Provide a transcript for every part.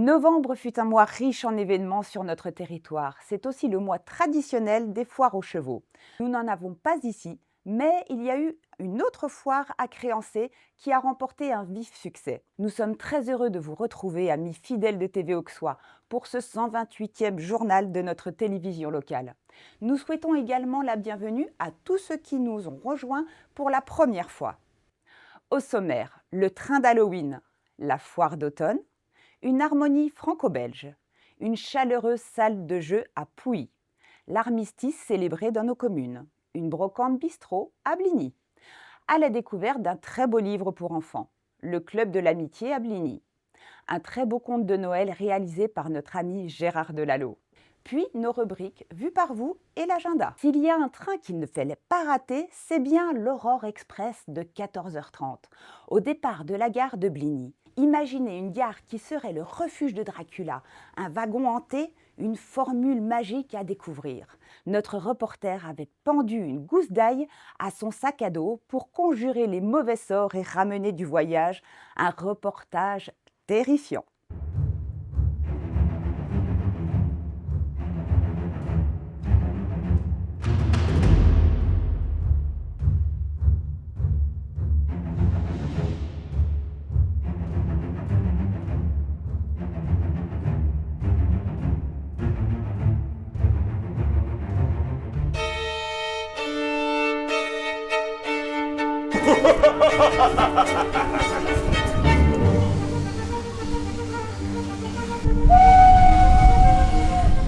Novembre fut un mois riche en événements sur notre territoire. C'est aussi le mois traditionnel des foires aux chevaux. Nous n'en avons pas ici, mais il y a eu une autre foire à Créancey qui a remporté un vif succès. Nous sommes très heureux de vous retrouver, amis fidèles de TV Auxois, pour ce 128e journal de notre télévision locale. Nous souhaitons également la bienvenue à tous ceux qui nous ont rejoints pour la première fois. Au sommaire, le train d'Halloween, la foire d'automne, une harmonie franco-belge, une chaleureuse salle de jeu à Pouilly, l'armistice célébré dans nos communes, une brocante bistrot à Bligny, à la découverte d'un très beau livre pour enfants, le Club de l'amitié à Bligny, un très beau conte de Noël réalisé par notre ami Gérard Delalot, puis nos rubriques vues par vous et l'agenda. S'il y a un train qu'il ne fallait pas rater, c'est bien l'Aurore Express de 14h30, au départ de la gare de Bligny. Imaginez une gare qui serait le refuge de Dracula, un wagon hanté, une formule magique à découvrir. Notre reporter avait pendu une gousse d'ail à son sac à dos pour conjurer les mauvais sorts et ramener du voyage un reportage terrifiant.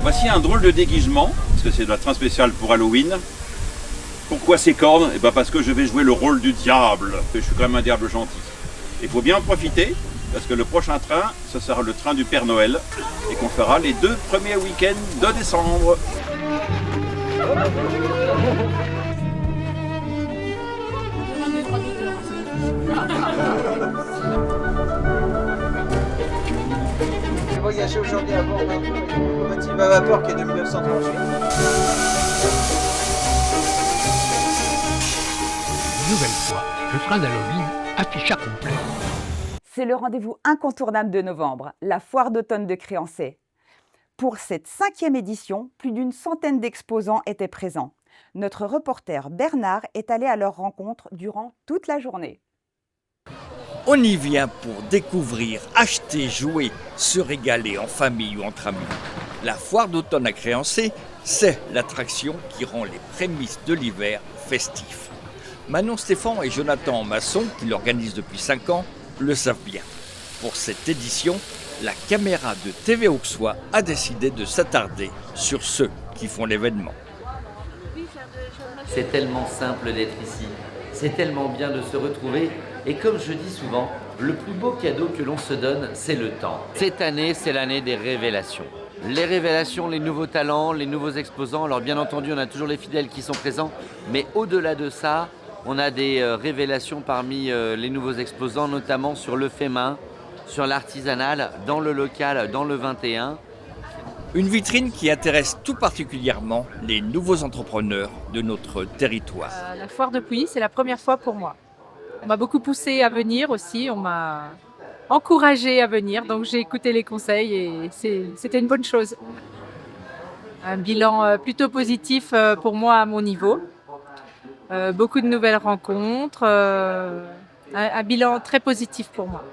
Voici un drôle de déguisement, parce que c'est de la train spéciale pour Halloween. Pourquoi ces cornes? Eh ben parce que je vais jouer le rôle du diable, que je suis quand même un diable gentil. Il faut bien en profiter, parce que le prochain train, ce sera le train du Père Noël, et qu'on fera les 2 premiers week-ends de décembre. J'ai voyagé aujourd'hui à bord d'un locomotive à vapeur qui est de 1938. Nouvelle fois, le train d'Halloween afficha complet. C'est le rendez-vous incontournable de novembre, la foire d'automne de Créancey. Pour cette 5e édition, plus d'une centaine d'exposants étaient présents. Notre reporter Bernard est allé à leur rencontre durant toute la journée. On y vient pour découvrir, acheter, jouer, se régaler en famille ou entre amis. La foire d'automne à Créancey, c'est l'attraction qui rend les prémices de l'hiver festifs. Manon Stéphane et Jonathan Masson, qui l'organisent depuis 5 ans, le savent bien. Pour cette édition, la caméra de TV Auxois a décidé de s'attarder sur ceux qui font l'événement. C'est tellement simple d'être ici, c'est tellement bien de se retrouver. Et comme je dis souvent, le plus beau cadeau que l'on se donne, c'est le temps. Cette année, c'est l'année des révélations. Les révélations, les nouveaux talents, les nouveaux exposants. Alors bien entendu, on a toujours les fidèles qui sont présents. Mais au-delà de ça, on a des révélations parmi les nouveaux exposants, notamment sur le fait main, sur l'artisanal, dans le local, dans le 21. Une vitrine qui intéresse tout particulièrement les nouveaux entrepreneurs de notre territoire. La foire de Pouilly, c'est la première fois pour moi. On m'a beaucoup poussé à venir aussi, on m'a encouragé à venir, donc j'ai écouté les conseils et c'était une bonne chose. Un bilan plutôt positif pour moi à mon niveau. Beaucoup de nouvelles rencontres, un bilan très positif pour moi.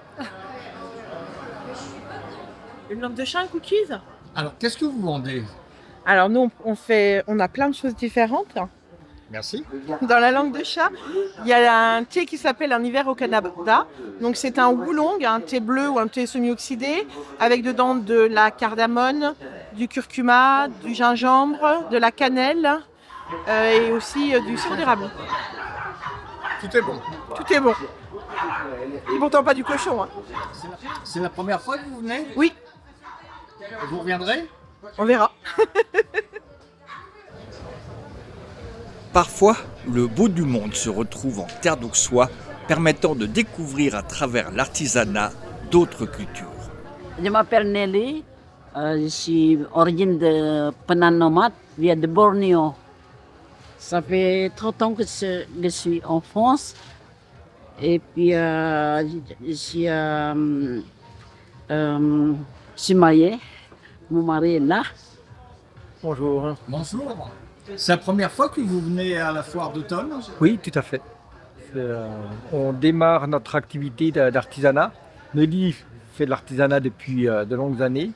Une langue de chat, un cookies. Alors, qu'est-ce que vous vendez? Alors nous, on a plein de choses différentes. Merci. Dans la langue de chat, il y a un thé qui s'appelle un hiver au Canada. Donc c'est un oolong, un thé bleu ou un thé semi-oxydé, avec dedans de la cardamone, du curcuma, du gingembre, de la cannelle et aussi du sirop d'érable. Tout est bon. Tout est bon. Et pourtant pas du cochon. Hein. C'est la première fois que vous venez? Oui. Vous reviendrez? On verra. Parfois, le beau du monde se retrouve en terre d'Auxois, permettant de découvrir à travers l'artisanat d'autres cultures. Je m'appelle Nelly, je suis origine de Penan Nomad, via de Bornéo. Ça fait 30 ans que je suis en France je suis Je suis mariée. Mon mari est là. Bonjour. Bonjour. C'est la première fois que vous venez à la foire d'automne? Oui, tout à fait. On démarre notre activité d'artisanat. Nelly fait de l'artisanat depuis de longues années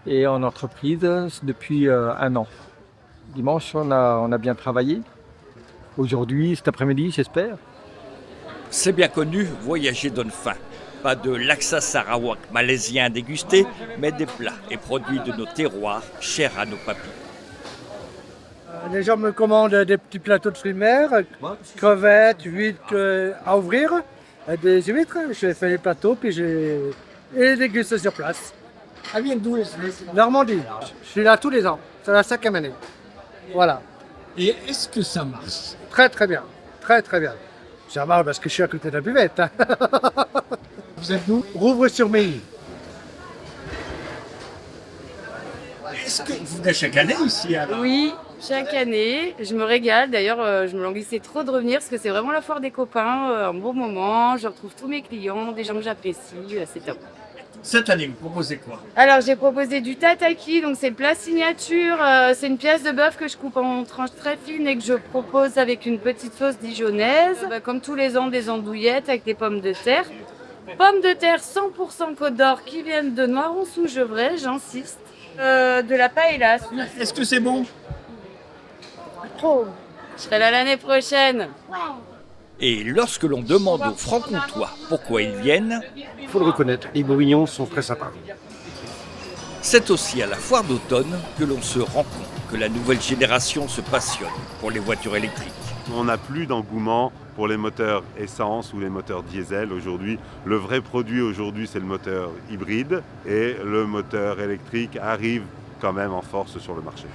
et en entreprise depuis 1 an. Dimanche, on a bien travaillé. Aujourd'hui, cet après-midi, j'espère. C'est bien connu, voyager donne faim. Pas de laksa sarawak malaisien à déguster, mais des plats et produits de nos terroirs, chers à nos papis. Les gens me commandent des petits plateaux de fruits de mer, crevettes, huîtres à ouvrir, des huîtres. Je fais les plateaux puis je les déguste sur place. Elle vient d'où? Normandie. Je suis là tous les ans. C'est la 5e année. Voilà. Et est-ce que ça marche? Très très bien. Très très bien. Ça va parce que je suis à côté de la buvette. Hein. Vous êtes d'où? Rouvres-sur-Meille. Est-ce que vous venez chaque année ici alors? Oui, chaque année. Je me régale. D'ailleurs, je me languissais trop de revenir parce que c'est vraiment la foire des copains. Un bon moment. Je retrouve tous mes clients, des gens que j'apprécie. C'est top. Cette année, vous proposez quoi? Alors, j'ai proposé du tataki. Donc, c'est le plat signature. C'est une pièce de bœuf que je coupe en tranches très fines et que je propose avec une petite sauce dijonnaise. Comme tous les ans, des andouillettes avec des pommes de terre. Pommes de terre 100% Côte d'Or qui viennent de Noiron-sous-Gevrey, j'insiste. De la paella. Est-ce que c'est bon? Oh, je serai là l'année prochaine. Et lorsque l'on demande aux Franc-Comtois pourquoi ils viennent, Il faut le reconnaître, les Bourguignons sont très sympas. c'est aussi à la foire d'automne que l'on se rend compte que la nouvelle génération se passionne pour les voitures électriques. On n'a plus d'engouement pour les moteurs essence ou les moteurs diesel aujourd'hui. Le vrai produit aujourd'hui, c'est le moteur hybride et le moteur électrique arrive quand même en force sur le marché.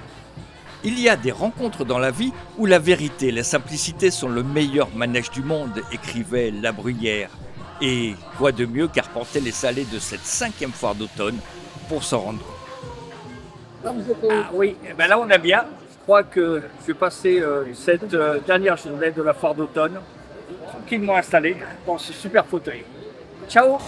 Il y a des rencontres dans la vie où la vérité et la simplicité sont le meilleur manège du monde, écrivait La Bruyère. Et quoi de mieux qu'arpenter les salés de cette 5e foire d'automne pour s'en rendre compte. Ah oui, ben là on est bien. Je crois que je vais passer cette dernière journée de la foire d'automne tranquillement installé dans ce super fauteuil. Ciao!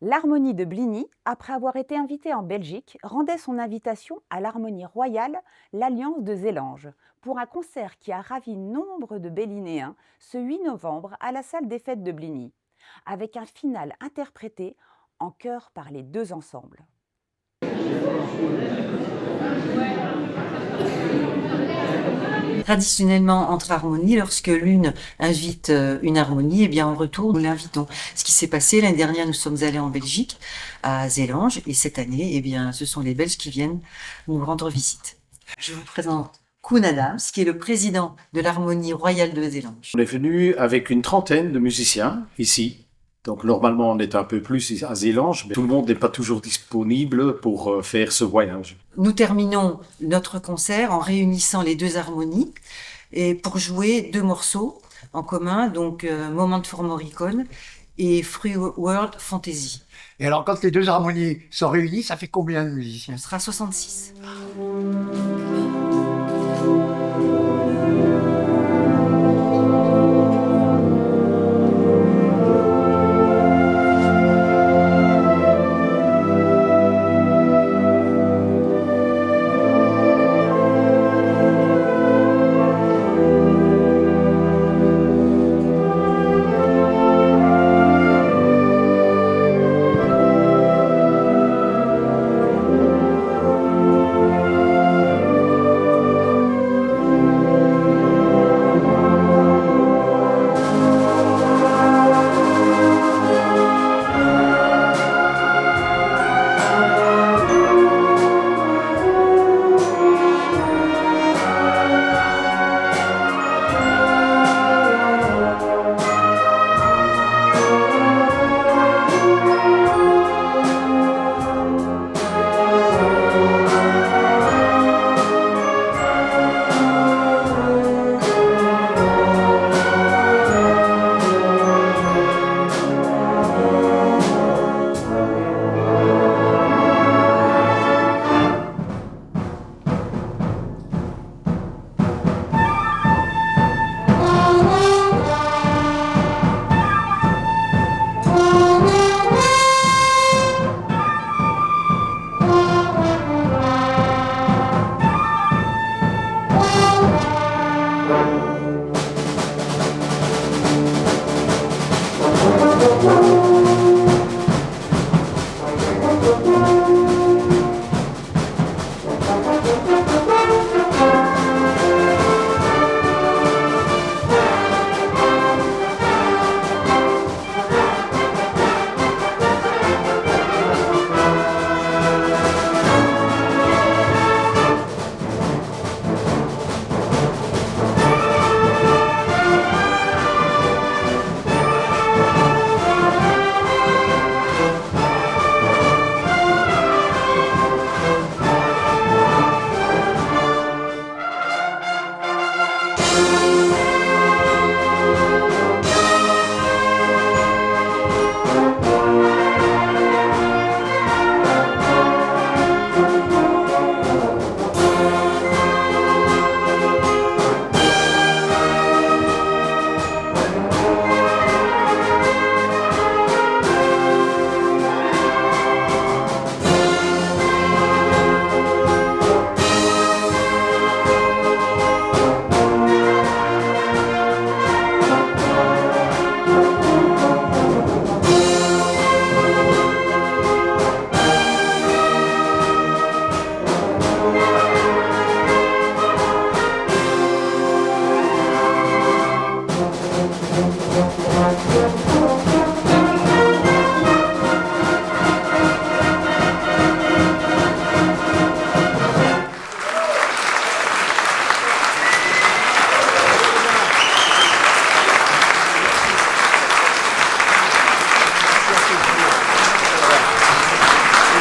L'Harmonie de Bligny, après avoir été invitée en Belgique, rendait son invitation à l'Harmonie royale, l'Alliance de Zélange, pour un concert qui a ravi nombre de Bellinéens ce 8 novembre à la salle des fêtes de Bligny, avec un final interprété en chœur par les deux ensembles. Traditionnellement, entre harmonies, lorsque l'une invite une harmonie, eh bien, en retour, nous l'invitons. Ce qui s'est passé l'année dernière, nous sommes allés en Belgique, à Zélange, et cette année, eh bien, ce sont les Belges qui viennent nous rendre visite. Je vous présente Koen Adams, qui est le président de l'Harmonie royale de Zélange. On est venu avec une trentaine de musiciens ici. Donc normalement on est un peu plus à Zélange, mais tout le monde n'est pas toujours disponible pour faire ce voyage. Nous terminons notre concert en réunissant les deux harmonies et pour jouer 2 morceaux en commun, donc Moment for Morricone et Free World Fantasy. Et alors quand les deux harmonies sont réunies, ça fait combien de musiciens? Ce sera 66.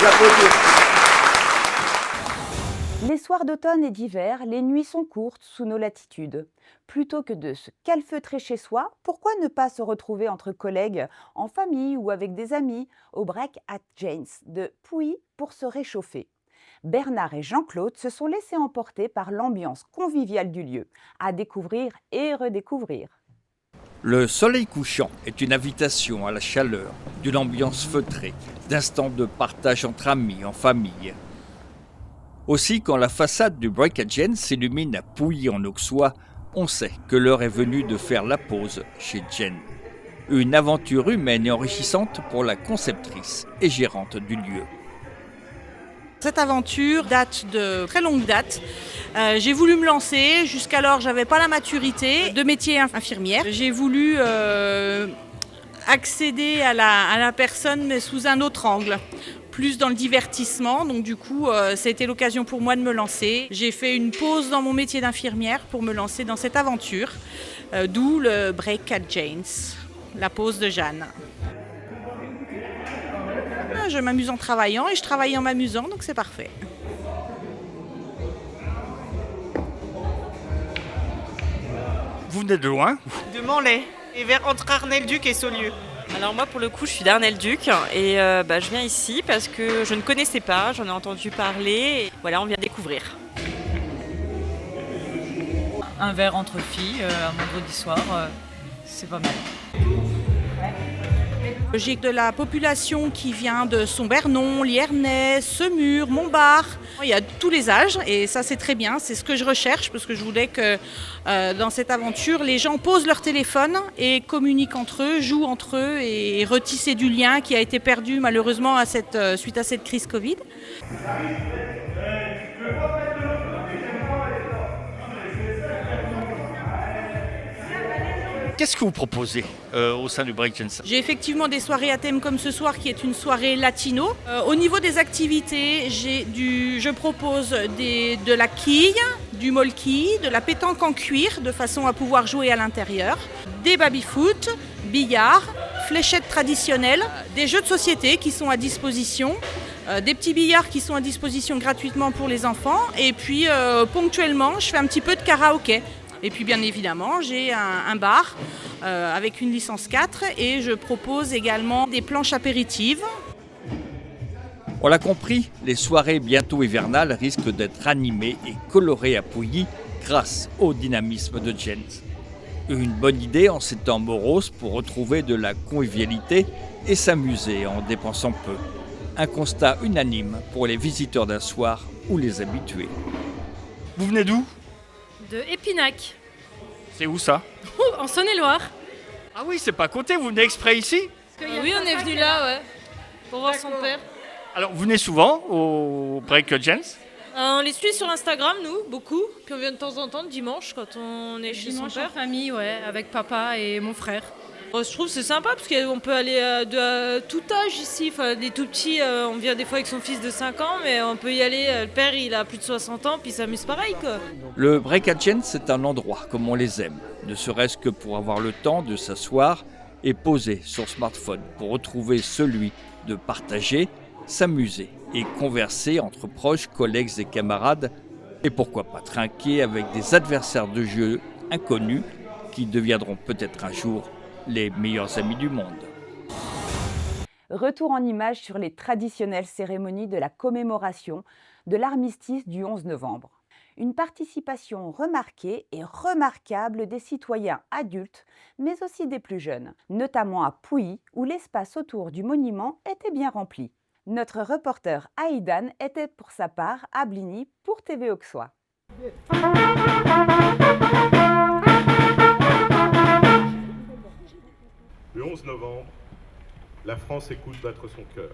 applaudir. Les soirs d'automne et d'hiver, les nuits sont courtes sous nos latitudes. Plutôt que de se calfeutrer chez soi, pourquoi ne pas se retrouver entre collègues, en famille ou avec des amis, au Break at Jane's de Pouilly pour se réchauffer? Bernard et Jean-Claude se sont laissés emporter par l'ambiance conviviale du lieu, à découvrir et redécouvrir. Le soleil couchant est une invitation à la chaleur, d'une ambiance feutrée, d'instants de partage entre amis, en famille. Aussi, quand la façade du Break at Jane's s'illumine à Pouilly en Auxois, on sait que l'heure est venue de faire la pause chez Jen. Une aventure humaine et enrichissante pour la conceptrice et gérante du lieu. Cette aventure date de très longue date. J'ai voulu me lancer. Jusqu'alors, j'avais pas la maturité de métier infirmière. J'ai voulu accéder à la personne, mais sous un autre angle, plus dans le divertissement. Donc du coup, ça a été l'occasion pour moi de me lancer. J'ai fait une pause dans mon métier d'infirmière pour me lancer dans cette aventure, d'où le Break at Jane's, la pause de Jeanne. Je m'amuse en travaillant et je travaille en m'amusant, donc c'est parfait. Vous venez de loin? De Manlay, et vers entre Arnel-Duc et Saulieu. Alors moi pour le coup je suis d'Arnel-Duc et je viens ici parce que je ne connaissais pas, j'en ai entendu parler et voilà on vient découvrir. Un verre entre filles, un vendredi soir, c'est pas mal. J'ai de la population qui vient de Sombernon, Liernay, Semur, Montbard. Il y a tous les âges et ça c'est très bien, c'est ce que je recherche parce que je voulais que dans cette aventure les gens posent leur téléphone et communiquent entre eux, jouent entre eux et retisser du lien qui a été perdu malheureusement suite à cette crise Covid. Qu'est-ce que vous proposez au sein du Break Jane's? J'ai effectivement des soirées à thème comme ce soir qui est une soirée latino. Au niveau des activités, je propose de la quille, du molki, de la pétanque en cuir de façon à pouvoir jouer à l'intérieur, des baby-foot, billard, fléchettes traditionnelles, des jeux de société qui sont à disposition, des petits billards qui sont à disposition gratuitement pour les enfants et puis ponctuellement je fais un petit peu de karaoké. Et puis bien évidemment, j'ai un bar avec une licence 4 et je propose également des planches apéritives. On l'a compris, les soirées bientôt hivernales risquent d'être animées et colorées à Pouilly grâce au dynamisme de Jane's. Une bonne idée en ces temps moroses pour retrouver de la convivialité et s'amuser en dépensant peu. Un constat unanime pour les visiteurs d'un soir ou les habitués. Vous venez d'où? De Épinac. C'est où ça? En Saône-et-Loire. Ah oui, c'est pas à côté, vous venez exprès ici? Oui, on est venu là, ouais. Pour voir son père. Alors, vous venez souvent au Break at Jane's? On les suit sur Instagram, nous, beaucoup. Puis on vient de temps en temps le dimanche quand on est chez son père. En famille, ouais, avec papa et mon frère. Je trouve que c'est sympa parce qu'on peut aller de tout âge ici. Enfin, des tout petits, on vient des fois avec son fils de 5 ans, mais on peut y aller. Le père, il a plus de 60 ans, puis il s'amuse pareil, quoi. Le Break at Jane's, c'est un endroit comme on les aime, ne serait-ce que pour avoir le temps de s'asseoir et poser son smartphone pour retrouver celui de partager, s'amuser et converser entre proches, collègues et camarades, et pourquoi pas trinquer avec des adversaires de jeu inconnus qui deviendront peut-être un jour les meilleurs amis du monde. Retour en images sur les traditionnelles cérémonies de la commémoration de l'armistice du 11 novembre. Une participation remarquée et remarquable des citoyens adultes, mais aussi des plus jeunes, notamment à Pouilly, où l'espace autour du monument était bien rempli. Notre reporter Aïdan était pour sa part à Bligny pour TV Auxois. Le 11 novembre, la France écoute battre son cœur.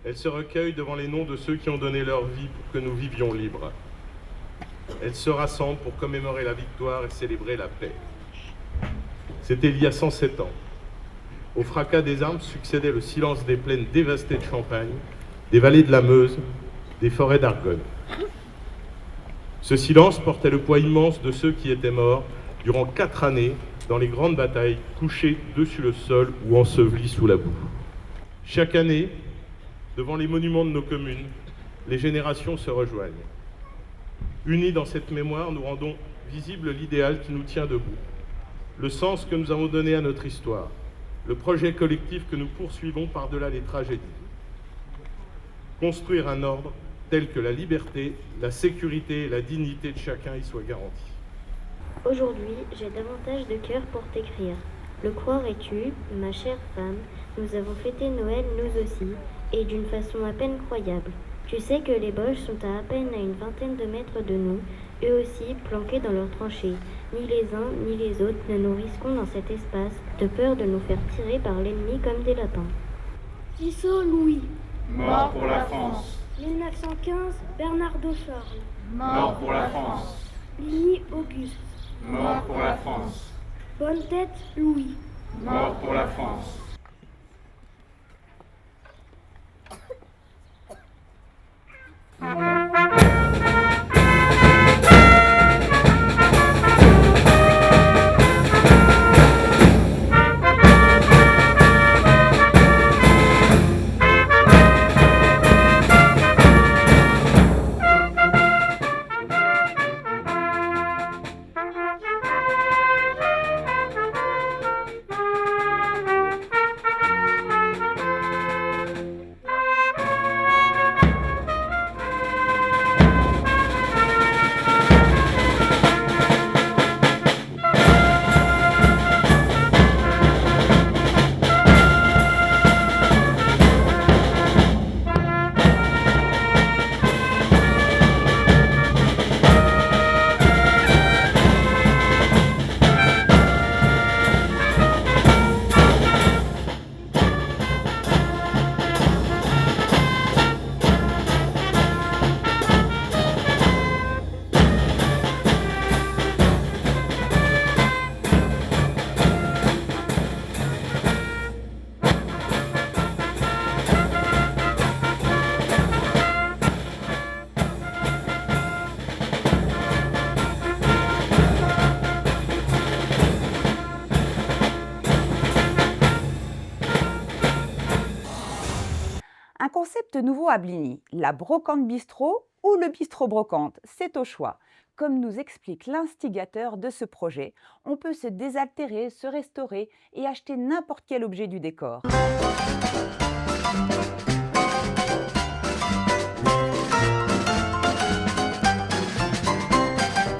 Elle se recueille devant les noms de ceux qui ont donné leur vie pour que nous vivions libres. Elle se rassemble pour commémorer la victoire et célébrer la paix. C'était il y a 107 ans. Au fracas des armes succédait le silence des plaines dévastées de Champagne, des vallées de la Meuse, des forêts d'Argonne. Ce silence portait le poids immense de ceux qui étaient morts durant 4 années dans les grandes batailles, couchés dessus le sol ou ensevelis sous la boue. Chaque année, devant les monuments de nos communes, les générations se rejoignent. Unis dans cette mémoire, nous rendons visible l'idéal qui nous tient debout, le sens que nous avons donné à notre histoire, le projet collectif que nous poursuivons par-delà les tragédies. Construire un ordre tel que la liberté, la sécurité et la dignité de chacun y soient garanties. Aujourd'hui, j'ai davantage de cœur pour t'écrire. Le croirais-tu, ma chère femme, nous avons fêté Noël nous aussi, et d'une façon à peine croyable. Tu sais que les Boches sont à peine à une vingtaine de mètres de nous, eux aussi planqués dans leurs tranchées. Ni les uns ni les autres ne nous risquons dans cet espace, de peur de nous faire tirer par l'ennemi comme des lapins. Tissot Louis. Mort pour la France. 1915, Bernardo Charles. Mort pour la France. Ligny Auguste. Mort pour la France. Bonne tête Louis. Mort pour la France. Un concept nouveau à Bligny, la brocante bistrot ou le bistrot brocante, c'est au choix. Comme nous explique l'instigateur de ce projet, on peut se désaltérer, se restaurer et acheter n'importe quel objet du décor.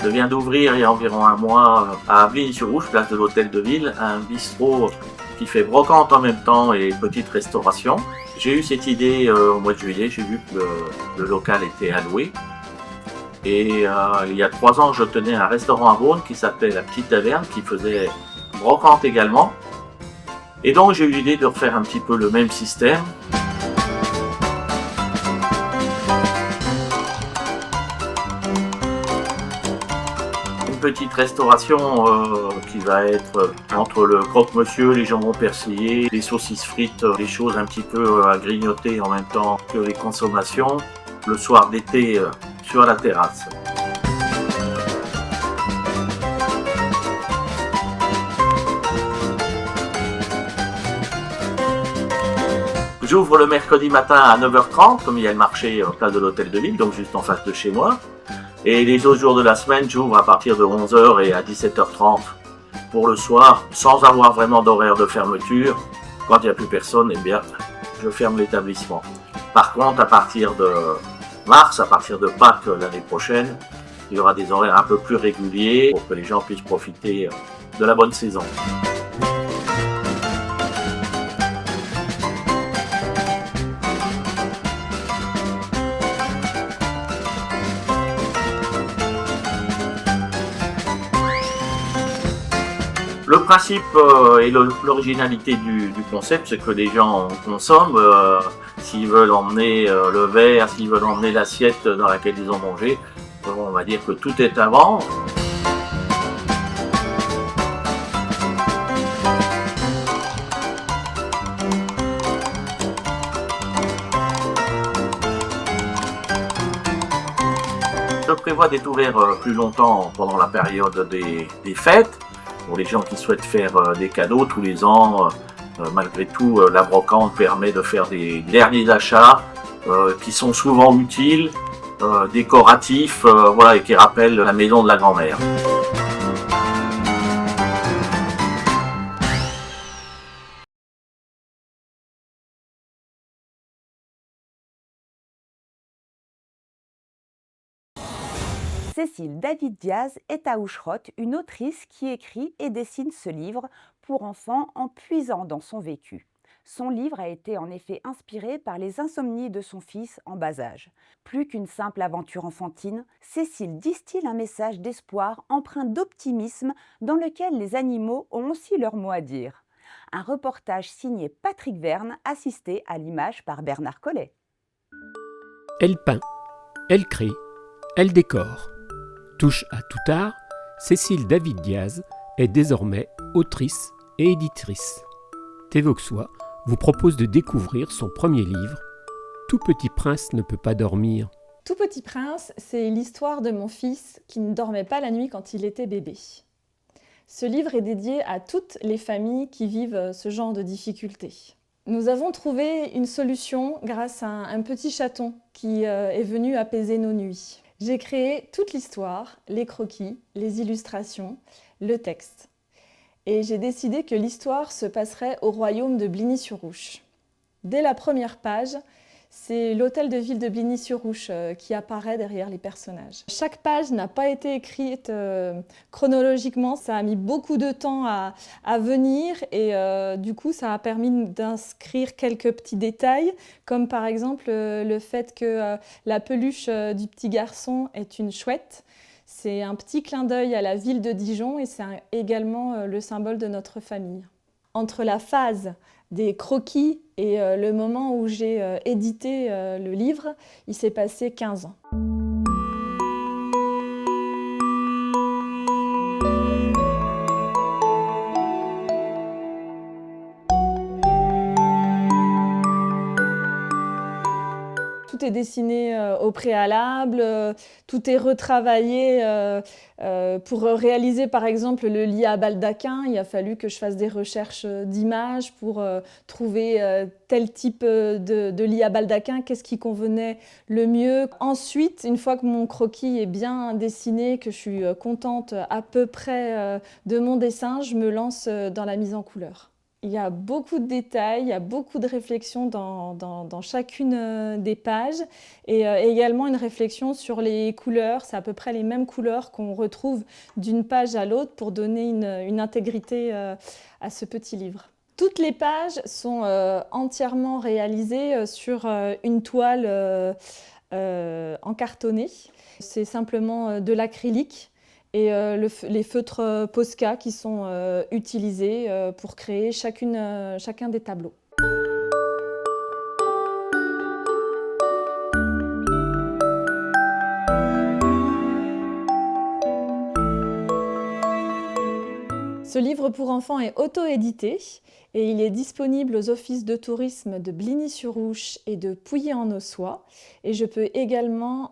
Je viens d'ouvrir il y a environ un mois à Bligny-sur-Ouche, place de l'Hôtel de Ville, un bistrot qui fait brocante en même temps et petite restauration. J'ai eu cette idée au mois de juillet, j'ai vu que le local était alloué. Et il y a 3 ans, je tenais un restaurant à Beaune qui s'appelait La Petite Taverne, qui faisait brocante également. Et donc j'ai eu l'idée de refaire un petit peu le même système. Petite restauration qui va être entre le croque-monsieur, les jambons persillés, les saucisses frites, des choses un petit peu à grignoter en même temps que les consommations, le soir d'été sur la terrasse. J'ouvre le mercredi matin à 9h30, comme il y a le marché en place de l'Hôtel de Ville, donc juste en face de chez moi. Et les autres jours de la semaine, j'ouvre à partir de 11h et à 17h30 pour le soir, sans avoir vraiment d'horaire de fermeture. Quand il n'y a plus personne, eh bien, je ferme l'établissement. Par contre, à partir de mars, à partir de Pâques l'année prochaine, il y aura des horaires un peu plus réguliers pour que les gens puissent profiter de la bonne saison. Le principe et l'originalité du concept, c'est que les gens consomment, s'ils veulent emmener le verre, s'ils veulent emmener l'assiette dans laquelle ils ont mangé, on va dire que tout est à vendre. Je prévois d'être ouvert plus longtemps pendant la période des fêtes. Pour les gens qui souhaitent faire des cadeaux tous les ans, Malgré tout, la brocante permet de faire des derniers achats qui sont souvent utiles, décoratifs, voilà, et qui rappellent la maison de la grand-mère. Cécile David-Diaz est à Oucherotte, une autrice qui écrit et dessine ce livre pour enfants en puisant dans son vécu. Son livre a été en effet inspiré par les insomnies de son fils en bas âge. Plus qu'une simple aventure enfantine, Cécile distille un message d'espoir empreint d'optimisme dans lequel les animaux ont aussi leur mot à dire. Un reportage signé Patrick Verne, assisté à l'image par Bernard Collet. Elle peint, elle crée, elle décore. Touche à tout art, Cécile David-Diaz est désormais autrice et éditrice. Tvoxois vous propose de découvrir son premier livre, Tout petit prince ne peut pas dormir. Tout petit prince, c'est l'histoire de mon fils qui ne dormait pas la nuit quand il était bébé. Ce livre est dédié à toutes les familles qui vivent ce genre de difficultés. Nous avons trouvé une solution grâce à un petit chaton qui est venu apaiser nos nuits. J'ai créé toute l'histoire, les croquis, les illustrations, le texte. Et j'ai décidé que l'histoire se passerait au royaume de Bligny-sur-Ouche. Dès la première page, c'est l'hôtel de ville de Bligny-sur-Ouche qui apparaît derrière les personnages. Chaque page n'a pas été écrite chronologiquement, ça a mis beaucoup de temps à venir et du coup ça a permis d'inscrire quelques petits détails, comme par exemple le fait que la peluche du petit garçon est une chouette. C'est un petit clin d'œil à la ville de Dijon et c'est également le symbole de notre famille. Entre la phase des croquis et le moment où j'ai édité le livre, il s'est passé 15 ans. Tout est dessiné au préalable, tout est retravaillé. Pour réaliser par exemple le lit à baldaquin, il a fallu que je fasse des recherches d'images pour trouver tel type de lit à baldaquin, qu'est-ce qui convenait le mieux. Ensuite, une fois que mon croquis est bien dessiné, que je suis contente à peu près de mon dessin, je me lance dans la mise en couleur. Il y a beaucoup de détails, il y a beaucoup de réflexions dans chacune des pages et également une réflexion sur les couleurs. C'est à peu près les mêmes couleurs qu'on retrouve d'une page à l'autre pour donner une intégrité à ce petit livre. Toutes les pages sont entièrement réalisées sur une toile en cartonné. C'est simplement de l'acrylique. Et les feutres Posca qui sont utilisés pour créer chacun des tableaux. Ce livre pour enfants est auto-édité et il est disponible aux offices de tourisme de Bligny-sur-Ouche et de Pouilly-en-Ossois. Et je peux également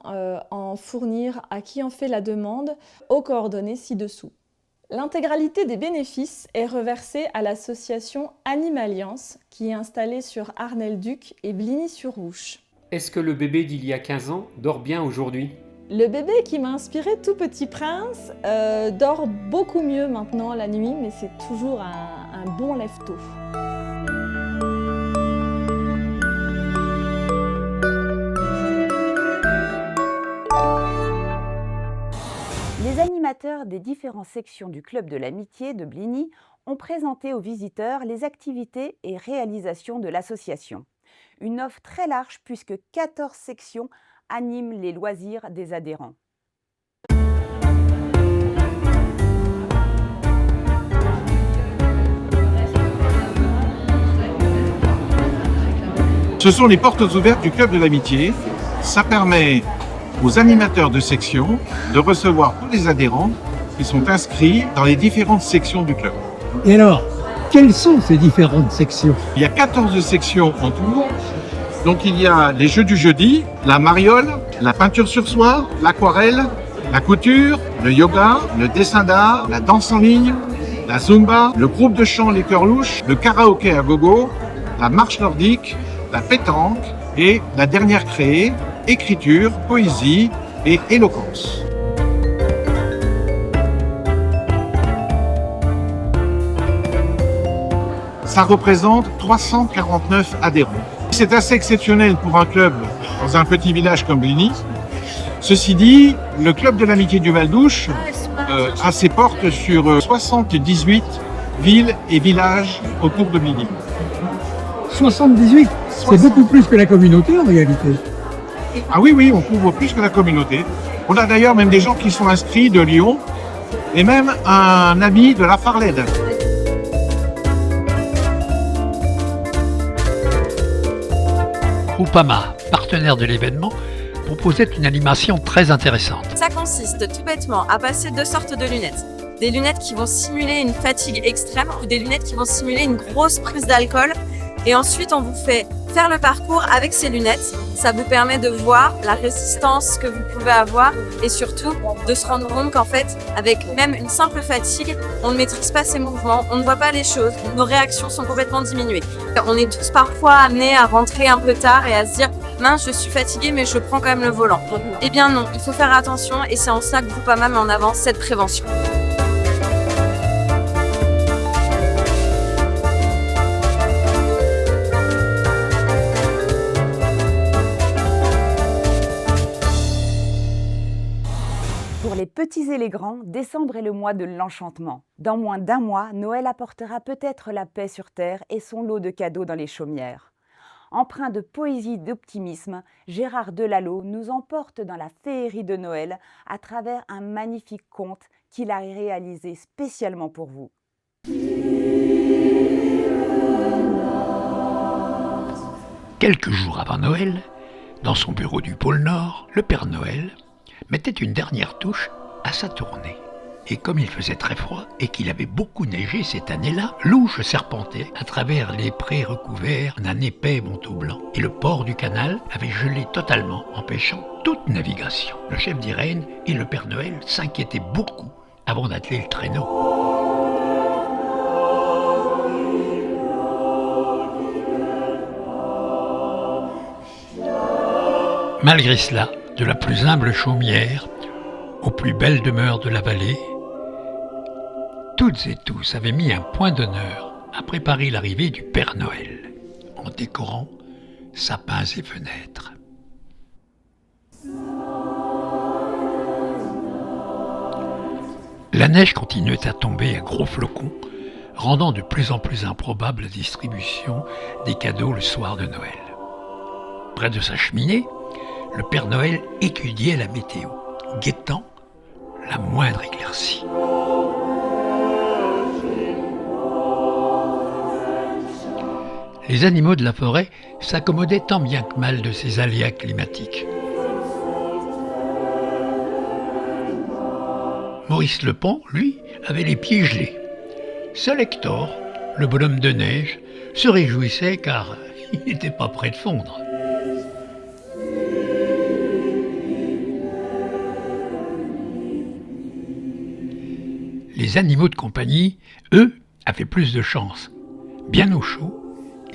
en fournir à qui en fait la demande aux coordonnées ci-dessous. L'intégralité des bénéfices est reversée à l'association Animaliance qui est installée sur Arnel-Duc et Bligny-sur-Ouche. Est-ce que le bébé d'il y a 15 ans dort bien aujourd'hui ? Le bébé qui m'a inspiré Tout petit prince dort beaucoup mieux maintenant la nuit, mais c'est toujours un bon lève-tôt. Les animateurs des différentes sections du Club de l'Amitié de Bligny ont présenté aux visiteurs les activités et réalisations de l'association. Une offre très large puisque 14 sections animent les loisirs des adhérents. Ce sont les portes ouvertes du Club de l'Amitié. Ça permet aux animateurs de section de recevoir tous les adhérents qui sont inscrits dans les différentes sections du club. Et alors, quelles sont ces différentes sections ? Il y a 14 sections en tout. Donc il y a les jeux du jeudi, la mariole, la peinture sur soie, l'aquarelle, la couture, le yoga, le dessin d'art, la danse en ligne, la zumba, le groupe de chant Les Cœurs Louches, le karaoké à gogo, la marche nordique, la pétanque et la dernière créée, écriture, poésie et éloquence. Ça représente 349 adhérents. C'est assez exceptionnel pour un club dans un petit village comme Bligny. Ceci dit, le club de l'amitié du Val-d'Ouche a ses portes sur 78 villes et villages autour de Bligny. 78, c'est beaucoup plus que la communauté en réalité. Ah oui, on couvre plus que la communauté. On a d'ailleurs même des gens qui sont inscrits de Lyon et même un ami de la Farlède. Groupama, partenaire de l'événement, proposait une animation très intéressante. Ça consiste tout bêtement à passer deux sortes de lunettes. Des lunettes qui vont simuler une fatigue extrême ou des lunettes qui vont simuler une grosse prise d'alcool. Et ensuite, on vous fait faire le parcours avec ces lunettes. Ça vous permet de voir la résistance que vous pouvez avoir et surtout de se rendre compte qu'en fait, avec même une simple fatigue, on ne maîtrise pas ses mouvements, on ne voit pas les choses, nos réactions sont complètement diminuées. On est tous parfois amenés à rentrer un peu tard et à se dire « mince, je suis fatigué mais je prends quand même le volant ». Eh bien non, il faut faire attention et c'est en cela que Groupama met en avant cette prévention. Pour les petits et les grands, décembre est le mois de l'enchantement. Dans moins d'un mois, Noël apportera peut-être la paix sur terre et son lot de cadeaux dans les chaumières. Empreint de poésie et d'optimisme, Gérard Delalot nous emporte dans la féerie de Noël à travers un magnifique conte qu'il a réalisé spécialement pour vous. Quelques jours avant Noël, dans son bureau du pôle Nord, le Père Noël mettait une dernière touche à sa tournée. Et comme il faisait très froid et qu'il avait beaucoup neigé cette année-là, l'Ouche serpentait à travers les prés recouverts d'un épais manteau blanc. Et le port du canal avait gelé totalement, empêchant toute navigation. Le chef d'Irène et le Père Noël s'inquiétaient beaucoup avant d'atteler le traîneau. Malgré cela, de la plus humble chaumière aux plus belles demeures de la vallée, toutes et tous avaient mis un point d'honneur à préparer l'arrivée du Père Noël, en décorant sapins et fenêtres. La neige continuait à tomber à gros flocons, rendant de plus en plus improbable la distribution des cadeaux le soir de Noël. Près de sa cheminée, le Père Noël étudiait la météo, guettant la moindre éclaircie. Les animaux de la forêt s'accommodaient tant bien que mal de ces aléas climatiques. Maurice Lepont, lui, avait les pieds gelés. Seul Hector, le bonhomme de neige, se réjouissait car il n'était pas près de fondre. Les animaux de compagnie, eux, avaient plus de chance. Bien au chaud,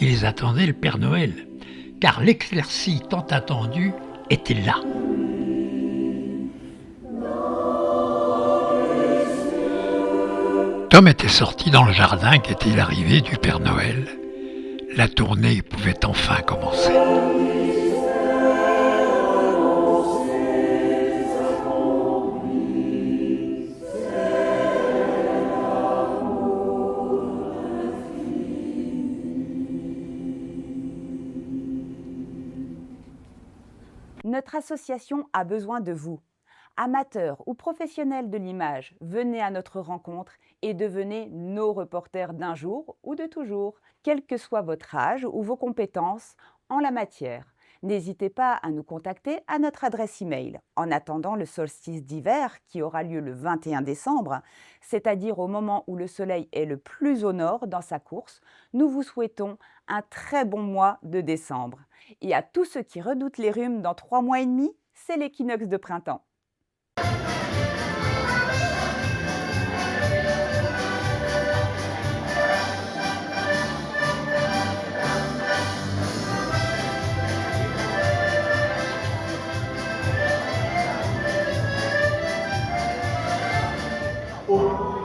ils attendaient le Père Noël, car l'éclaircie tant attendue était là. Tom était sorti dans le jardin qu'était l'arrivée du Père Noël. La tournée pouvait enfin commencer. Notre association a besoin de vous. Amateurs ou professionnels de l'image, venez à notre rencontre et devenez nos reporters d'un jour ou de toujours, quel que soit votre âge ou vos compétences en la matière. N'hésitez pas à nous contacter à notre adresse email. En attendant le solstice d'hiver qui aura lieu le 21 décembre, c'est-à-dire au moment où le soleil est le plus au nord dans sa course, nous vous souhaitons un très bon mois de décembre. Et à tous ceux qui redoutent les rhumes dans 3 mois et demi, c'est l'équinoxe de printemps. Oh.